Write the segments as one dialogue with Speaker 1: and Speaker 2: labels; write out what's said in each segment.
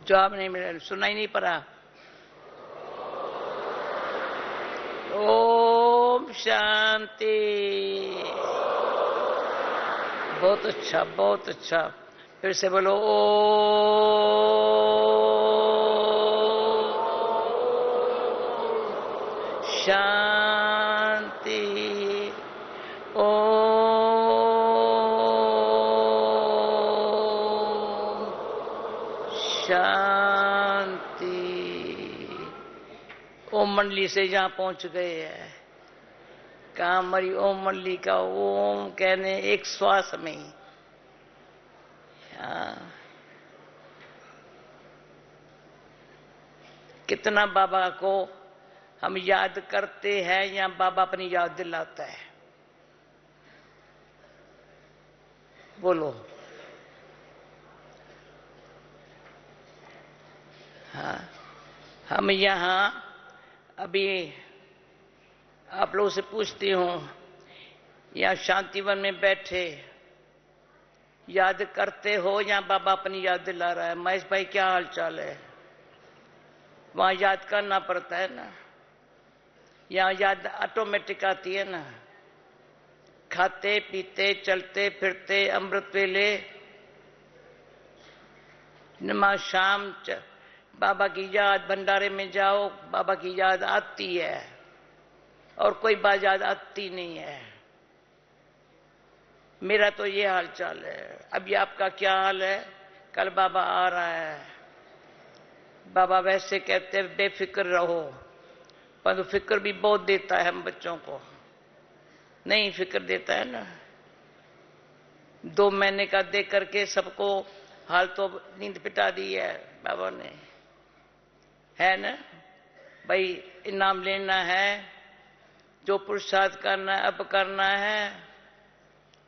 Speaker 1: जवाब नहीं मिला, सुनाई नहीं पड़ा। ओम शांति। बहुत अच्छा, बहुत अच्छा। फिर से बोलो ओम शांति। ओम शांति। ओम मंडली से जहां पहुंच गए हैं, कहा हमारी ओम मंडली का ओम कहने एक श्वास में ही। कितना बाबा को हम याद करते हैं या बाबा अपनी याद दिलाता है? बोलो। हाँ, हम यहां अभी आप लोगों से पूछती हूं, या शांतिवन में बैठे याद करते हो या बाबा अपनी याद दिला रहा है? महेश भाई क्या हाल चाल है? वहां याद करना पड़ता है ना, यहां याद ऑटोमेटिक आती है ना। खाते पीते चलते फिरते अमृत वेले नमाज शाम बाबा की याद, भंडारे में जाओ बाबा की याद आती है, और कोई बात याद आती नहीं है। मेरा तो ये हाल चाल है। अभी आपका क्या हाल है? कल बाबा आ रहा है। बाबा वैसे कहते हैं बेफिक्र रहो, पर फिक्र भी बहुत देता है हम बच्चों को। नहीं फिक्र देता है ना। 2 महीने का दे करके सबको हाल तो नींद पिटा दी है बाबा ने, है ना भाई? इनाम लेना है, जो पुरुषार्थ करना है अब करना है,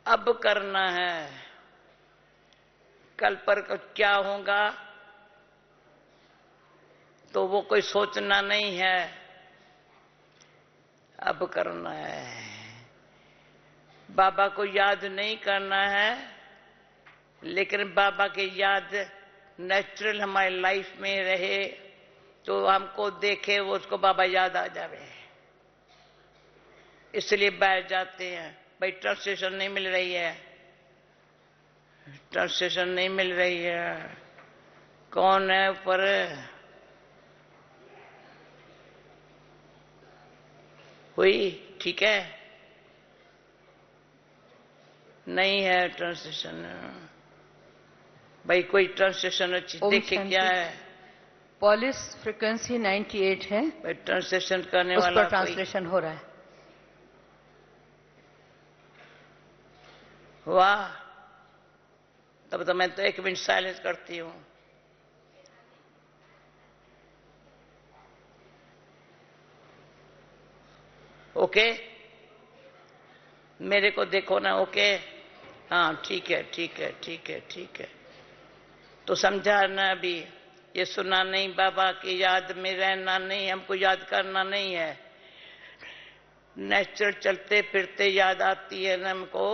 Speaker 1: अब करना है। कल पर क्या होगा तो वो कोई सोचना नहीं है, अब करना है। बाबा को याद नहीं करना है, लेकिन बाबा की याद नेचुरल हमारी लाइफ में रहे, तो हमको देखे वो उसको बाबा याद आ जावे, इसलिए बैठ जाते हैं। भाई ट्रांसलेशन नहीं मिल रही है, ट्रांसलेशन नहीं मिल रही है। कौन है ऊपर? हुई? ठीक है, नहीं है ट्रांसलेशन। भाई कोई ट्रांसलेशन अच्छी देखे क्या है?
Speaker 2: पॉलिस फ्रीक्वेंसी 98 है,
Speaker 1: भाई ट्रांसलेशन करने
Speaker 2: उस
Speaker 1: वाला
Speaker 2: पर ट्रांसलेशन हो रहा है।
Speaker 1: वाह, तब तो मैं तो 1 मिनट साइलेंस करती हूं। ओके, मेरे को देखो ना। ओके, हाँ ठीक है, ठीक है, ठीक है, ठीक है। तो समझा ना? अभी ये सुना नहीं, बाबा की याद में रहना नहीं, हमको याद करना नहीं है। नेचुरल चलते फिरते याद आती है ना हमको।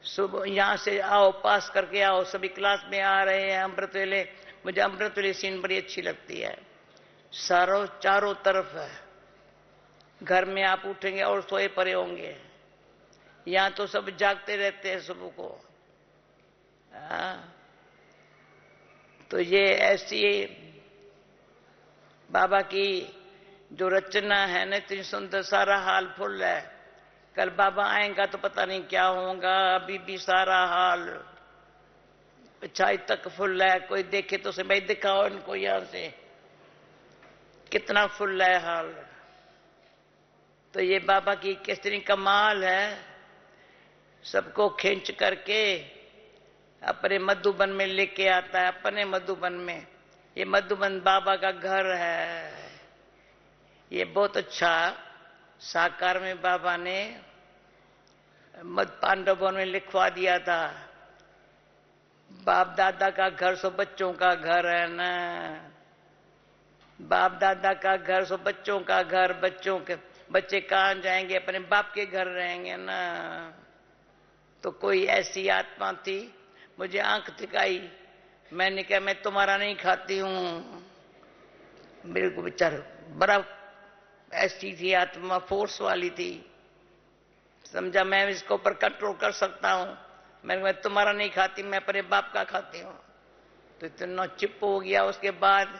Speaker 1: सुबह यहां से आओ, पास करके आओ, सभी क्लास में आ रहे हैं अमृत वेले। मुझे अमृत वेले सीन बड़ी अच्छी लगती है। चारों तरफ है। घर में आप उठेंगे और सोए पड़े होंगे, यहां तो सब जागते रहते हैं सुबह को। तो ये ऐसी बाबा की जो रचना है ना, इतनी सुंदर, सारा हाल फुल है। कल बाबा आएगा तो पता नहीं क्या होगा। अभी भी सारा हाल पिछाई तक फुल है। कोई देखे तो से भाई दिखाओ इनको यहां से कितना फुल है हाल। तो ये बाबा की कितनी कमाल है, सबको खींच करके अपने मधुबन में लेके आता है। अपने मधुबन में, ये मधुबन बाबा का घर है। ये बहुत अच्छा साकार में बाबा ने पांडवों में लिखवा दिया था। बाप दादा का घर सो बच्चों का घर है ना। बाप दादा का घर सो बच्चों का घर। बच्चों के बच्चे कहां जाएंगे? अपने बाप के घर रहेंगे ना। तो कोई ऐसी आत्मा थी मुझे आंख दिखाई, मैंने कहा मैं तुम्हारा नहीं खाती हूं। मेरे को बेचारा बड़ा ऐसी थी, आत्मा फोर्स वाली थी, समझा मैं इसको ऊपर कंट्रोल कर सकता हूं। मैं तुम्हारा नहीं खाती, मैं अपने बाप का खाती हूं। तो इतना चिप हो गया, उसके बाद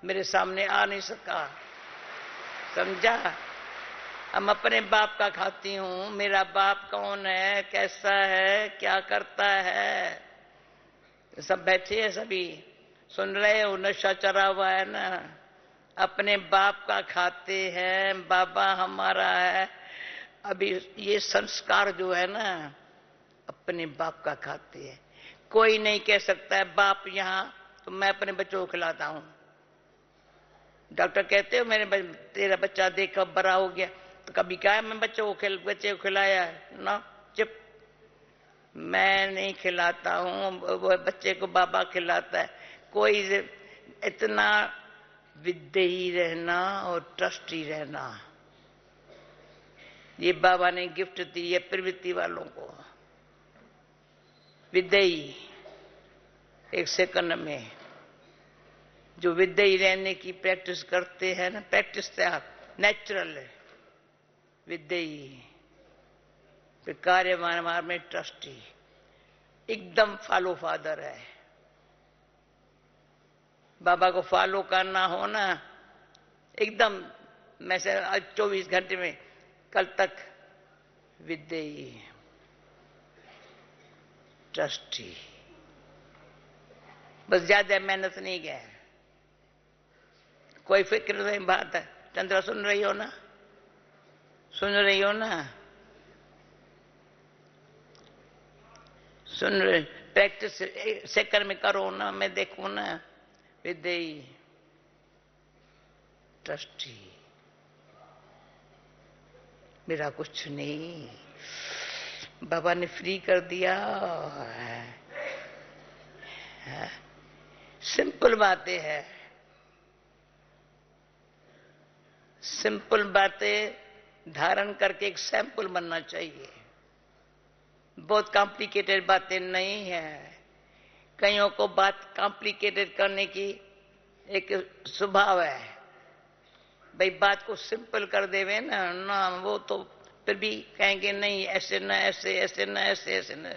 Speaker 1: मेरे सामने आ नहीं सका, समझा। हम अपने बाप का खाती हूं, मेरा बाप कौन है, कैसा है, क्या करता है, सब बैठे हैं, सभी सुन रहे हो, नशा चढ़ा हुआ है ना। अपने बाप का खाते हैं, बाबा हमारा है। अभी ये संस्कार जो है ना, अपने बाप का खाते हैं। कोई नहीं कह सकता है बाप यहां, तो मैं अपने बच्चों को खिलाता हूं। डॉक्टर कहते हो मेरे तेरा बच्चा देखा बड़ा हो गया, तो कभी कहा मैं बच्चे को खिलाया ना, चुप। मैं नहीं खिलाता हूं, वो बच्चे को बाबा खिलाता है। कोई इतना विद्यी रहना और ट्रस्टी रहना, ये बाबा ने गिफ्ट दी है प्रवृत्ति वालों को। विद्यी एक सेकंड में, जो विद्यी रहने की प्रैक्टिस करते हैं ना, प्रैक्टिस नेचुरल है विद्यी, फिर कार्य में ट्रस्टी, एकदम फॉलो फादर है। बाबा को फॉलो करना हो ना, एकदम मैं से 24 घंटे में कल तक विद्यी ट्रस्टी, बस ज्यादा मेहनत नहीं गए, कोई फिक्र नहीं बात है। चंद्रा सुन रही हो ना, सुन रही हो ना, सुन रहे, प्रैक्टिस सेकंड में करो ना, मैं देखूं ना। विद्यी ट्रस्टी, मेरा कुछ नहीं, बाबा ने फ्री कर दिया। सिंपल बातें हैं, सिंपल बातें धारण करके एक सैंपल बनना चाहिए। बहुत कॉम्प्लिकेटेड बातें नहीं है। कईयों को बात कॉम्प्लिकेटेड करने की एक स्वभाव है, भाई बात को सिंपल कर देवे ना, वो तो फिर भी कहेंगे नहीं ऐसे ना ऐसे, ऐसे ना ऐसे, ऐसे ना।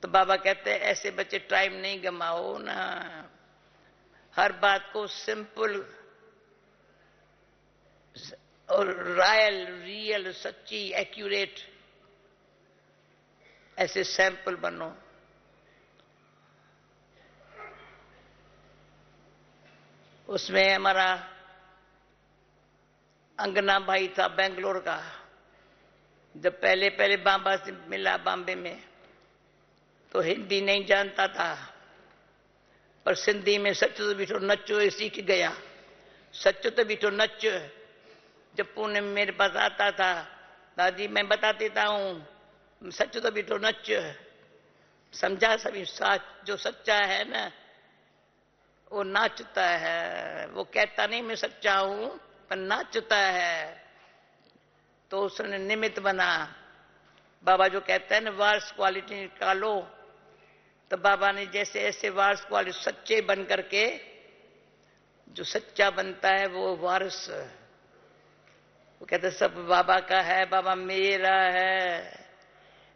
Speaker 1: तो बाबा कहते हैं ऐसे बच्चे टाइम नहीं गमाओ ना, हर बात को सिंपल और रॉयल, रियल, सच्ची, एक्यूरेट, ऐसे सैंपल बनो। उसमें हमारा अंगना भाई था बेंगलोर का, जब पहले पहले बाबा से मिला बॉम्बे में, तो हिंदी नहीं जानता था, पर सिंधी में सच तो बिठो नचो ये सीख गया। सच तो बिठो नच, जब पुणे में मेरे पास आता था, दादी मैं बता देता हूं, सच तो बिठो नच, समझा। सभी साच जो सच्चा है ना, वो नाचता है, वो कहता नहीं मैं सच्चा हूं, पर नाचता है। तो उसने निमित्त बना। बाबा जो कहते हैं ना वार्स क्वालिटी निकालो, तो बाबा ने जैसे ऐसे वार्स क्वालिटी सच्चे बन करके, जो सच्चा बनता है वो वारस, वो कहते सब बाबा का है, बाबा मेरा है,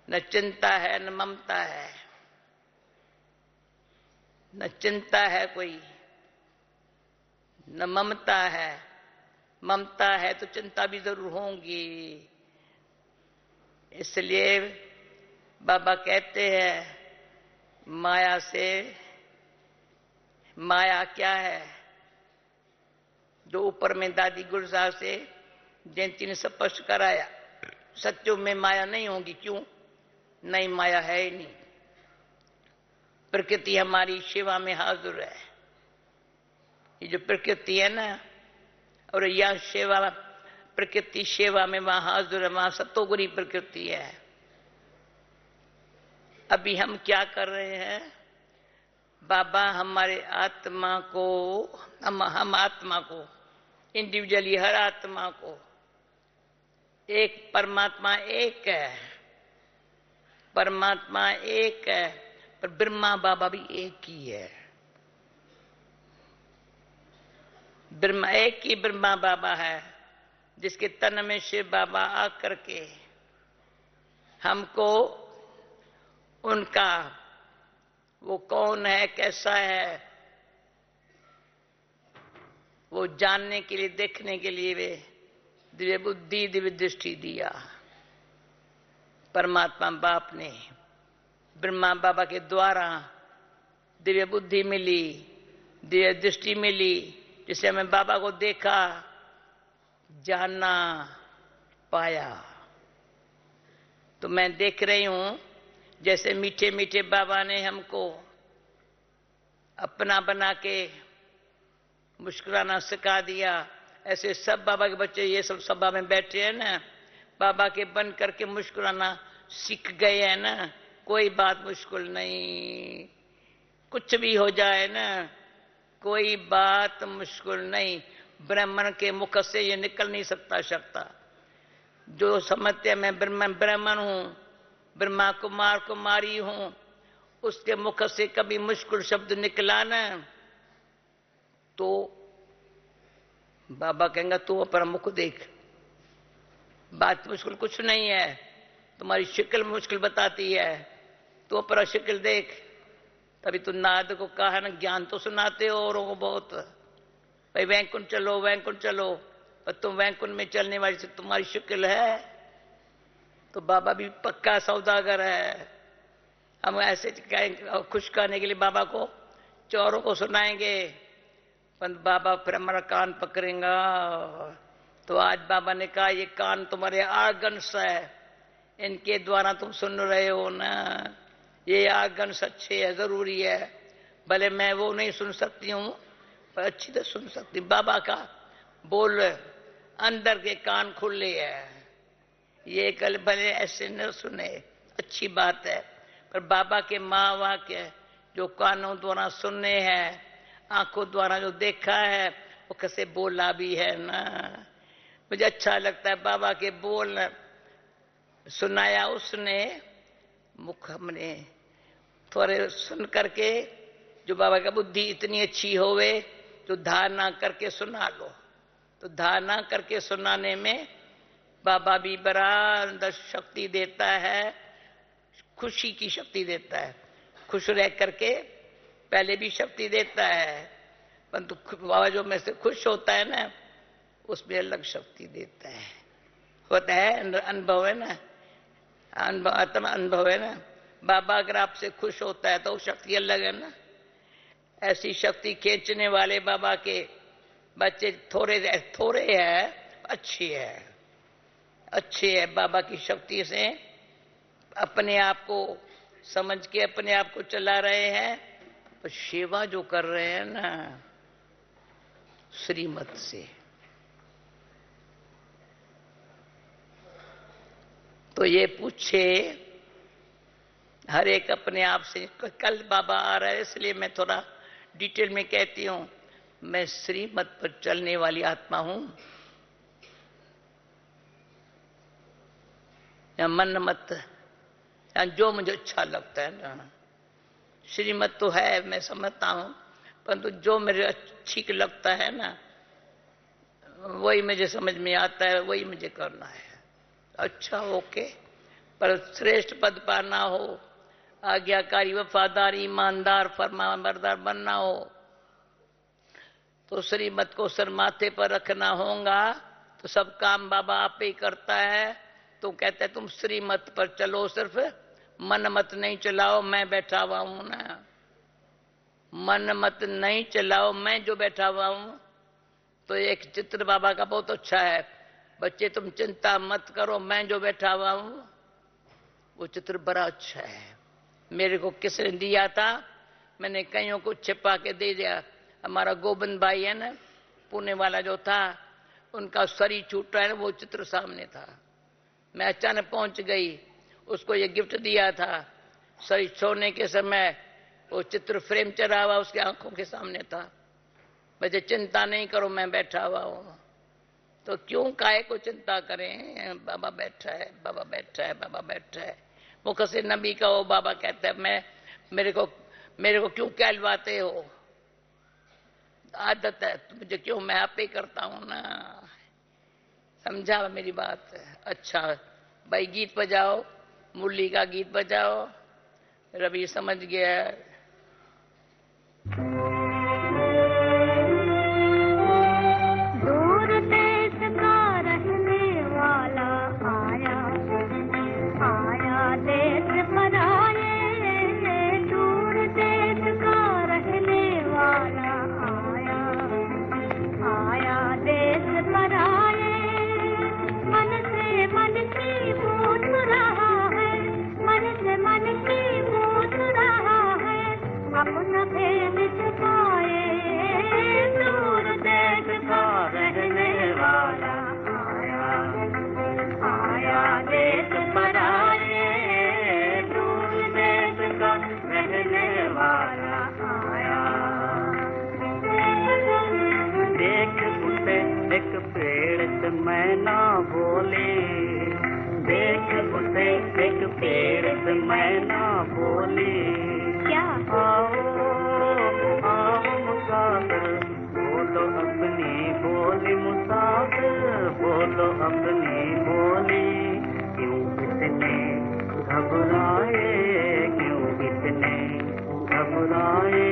Speaker 1: न चिंता है न ममता है, न चिंता है कोई, न ममता है। ममता है तो चिंता भी जरूर होंगी। इसलिए बाबा कहते हैं माया से, माया क्या है, जो ऊपर में दादी गुरसार से जयंती ने स्पष्ट कराया, सच्चों में माया नहीं होगी। क्यों नहीं, माया है ही नहीं। प्रकृति हमारी सेवा में हाजिर है। ये जो प्रकृति है ना, और यह सेवा, प्रकृति सेवा में वहां हाजिर है, वहां सतोगुणी प्रकृति है। अभी हम क्या कर रहे हैं, बाबा हमारे आत्मा को, हम आत्मा को इंडिविजुअली, हर आत्मा को, एक परमात्मा एक है, परमात्मा एक है, पर ब्रह्मा बाबा भी एक ही है। ब्रह्मा एक ही ब्रह्मा बाबा है, जिसके तन में शिव बाबा आकर के हमको उनका वो कौन है, कैसा है, वो जानने के लिए, देखने के लिए वे दिव्य बुद्धि दिव्य दृष्टि दिया। परमात्मा बाप ने ब्रह्मा बाबा के द्वारा दिव्य बुद्धि मिली, दिव्य दृष्टि मिली, जिससे हमें बाबा को देखा, जानना, पाया। तो मैं देख रही हूं जैसे मीठे मीठे बाबा ने हमको अपना बना के मुस्कुराना सिखा दिया, ऐसे सब बाबा के बच्चे ये सब सभा में बैठे हैं ना, बाबा के बन करके मुस्कुराना सीख गए हैं ना। कोई बात मुश्किल नहीं, कुछ भी हो जाए ना, कोई बात मुश्किल नहीं। ब्राह्मण के मुख से ये निकल नहीं सकता। जो समझते हैं मैं ब्राह्मण हूं, ब्रह्मा कुमार कुमारी हूं, उसके मुख से कभी मुश्किल शब्द निकला ना, तो बाबा कहेंगे तू अपना मुख देख, बात मुश्किल कुछ नहीं है, तुम्हारी शक्ल मुश्किल बताती है, तू अपना शक्ल देख। तभी तो नारद को कहा ना, ज्ञान तो सुनाते हो औरों को बहुत, भाई वैकुंठ चलो वैकुंठ चलो, पर तुम वैकुंठ में चलने वाली से तुम्हारी शक्ल है। तो बाबा भी पक्का सौदागर है। हम ऐसे खुश करने के लिए बाबा को चौरों को सुनाएंगे, पर बाबा फिर हमारा कान पकड़ेगा। तो आज बाबा ने कहा ये कान तुम्हारे आर्गन्स है, इनके द्वारा तुम सुन रहे हो ना, ये आर्गन्स अच्छे है, जरूरी है। भले मैं वो नहीं सुन सकती हूं, पर अच्छी तो सुन सकती। बाबा का बोल अंदर के कान खुले है, ये कल भले ऐसे न सुने, अच्छी बात है, पर बाबा के माँ वाक्य जो कानों द्वारा सुनने हैं, आंखों द्वारा जो देखा है, वो कैसे बोला भी है ना। मुझे अच्छा लगता है बाबा के बोल सुनाया उसने, मुख हमने थोड़े सुन करके, जो बाबा का बुद्धि इतनी अच्छी होवे, जो धारणा करके सुना लो। तो धारणा करके सुनाने में बाबा भी बड़ा अंदर शक्ति देता है, खुशी की शक्ति देता है। खुश रह करके पहले भी शक्ति देता है, परंतु बाबा जो में से खुश होता है ना, उसमें अलग शक्ति देता है। होता है अनुभव है ना, आत्मा अनुभव है ना। बाबा अगर आपसे खुश होता है तो शक्ति अलग है ना। ऐसी शक्ति खींचने वाले बाबा के बच्चे थोड़े है, अच्छे है। बाबा की शक्ति से अपने आप को समझ के अपने आप को चला रहे हैं, तो सेवा जो कर रहे हैं ना श्रीमत से, तो ये पूछे हर एक अपने आप से। कल बाबा आ रहा है, इसलिए मैं थोड़ा डिटेल में कहती हूं। मैं श्रीमत पर चलने वाली आत्मा हूं, या मन मत, या जो मुझे अच्छा लगता है ना। श्रीमत तो है, मैं समझता हूं, परंतु जो मेरे अच्छी लगता है ना, वही मुझे समझ में आता है, वही मुझे करना है। अच्छा ओके, पर श्रेष्ठ पद पाना हो, आज्ञाकारी वफादार ईमानदार फरमाबरदार बनना हो, तो श्रीमत को सर माथे पर रखना होगा। तो सब काम बाबा आप ही करता है। तो कहते हैं तुम श्रीमत पर चलो, सिर्फ मन मत नहीं चलाओ, मैं बैठा हुआ हूं ना। मन मत नहीं चलाओ, मैं जो बैठा हुआ हूं। तो एक चित्र बाबा का बहुत अच्छा है, बच्चे तुम चिंता मत करो, मैं जो बैठा हुआ हूं। वो चित्र बड़ा अच्छा है। मेरे को किसने दिया था, मैंने कईयों को छिपा के दे दिया। हमारा गोविंद भाई है ना, पुणे वाला जो था, उनका शरीर छूट रहा है ना, वो चित्र सामने था। मैं अचानक पहुंच गई, उसको ये गिफ्ट दिया था। शरीर छोड़ने के समय वो चित्र फ्रेम चढ़ा हुआ उसकी आंखों के सामने था। मुझे चिंता नहीं करो, मैं बैठा हुआ हूं। तो क्यों काहे को चिंता करें, बाबा बैठा है, बाबा बैठा है, बाबा बैठा है। मुख से नबी का वो बाबा कहता है, मैं मेरे को क्यों कहलवाते हो? आदत है मुझे, क्यों मैं आप ही करता हूं ना। समझा मेरी बात? अच्छा भाई गीत बजाओ, मुरली का गीत बजाओ। रवि समझ गया।
Speaker 3: दूर देश का रहने वाला आया, आया देश पर आए। दूर देश का रहने वाला आया, आया देश पर आए। मन से मन की पूछ रहा है, मन से मन की पूछ रहा है, अपना भेद छुपाए। दूर देश का रहने वाला आया, आया देश पर आए। दूर देश का रहने वाला आया। देख उसे एक पेड़ से मैना बोले, देख उसे एक पेड़ से मैना बोले, क्या आओ आओ मुसाफिर, बोलो अपनी बोली मुसाफिर, बोलो अपनी बोली। क्यों इतने घबराए, क्यों इतने घबराए?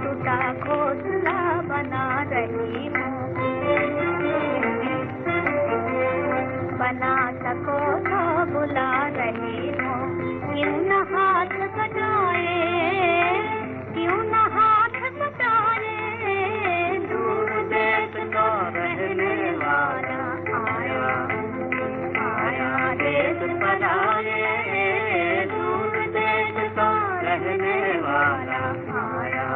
Speaker 3: टूटा घोंसला बना रही हूँ, बना सको तो बुला रही हूँ। क्यों न हाथ बटाए, क्यों न हाथ बटाए। दूर देश का रहने वाला आया, आया देश पर आए। दूर देश का रहने वाला आया।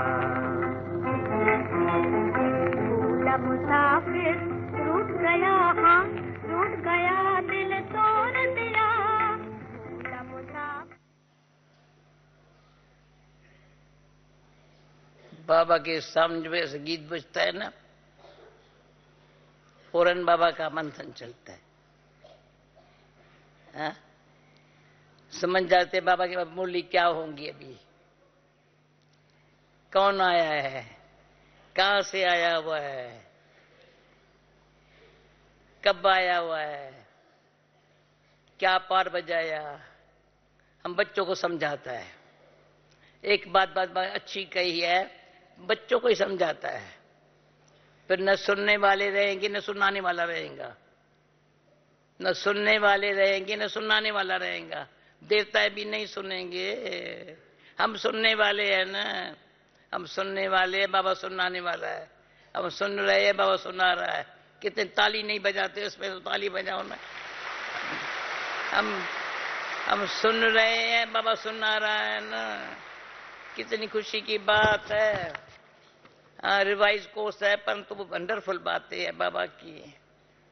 Speaker 3: भूला मुसाफिर रूठ गया, हाँ रूठ गया, दिल तोड़ दिया। भूला मुसाफिर।
Speaker 1: बाबा के सामने से गीत बजता है ना, फौरन बाबा का मंथन चलता है। हाँ? समझ जाते बाबा की मुरली क्या होंगी अभी, कौन आया है, कहां से आया हुआ है, कब आया हुआ है, क्या पार बजाया। हम बच्चों को समझाता है। एक बात अच्छी कही है, बच्चों को ही समझाता है। फिर न सुनने वाले रहेंगे न सुनाने वाला रहेगा, न सुनने वाले रहेंगे न सुनाने वाला रहेगा। देवता भी नहीं सुनेंगे। हम सुनने वाले हैं ना, हम सुनने वाले हैं, बाबा सुनाने वाला है। हम सुन रहे हैं, बाबा सुना रहा है। कितने ताली नहीं बजाते, उसमें तो ताली बजाओ ना। हम सुन रहे हैं, बाबा सुना रहा है ना। कितनी खुशी की बात है। रिवाइज कोर्स है, परंतु वो वंडरफुल बातें है बाबा की।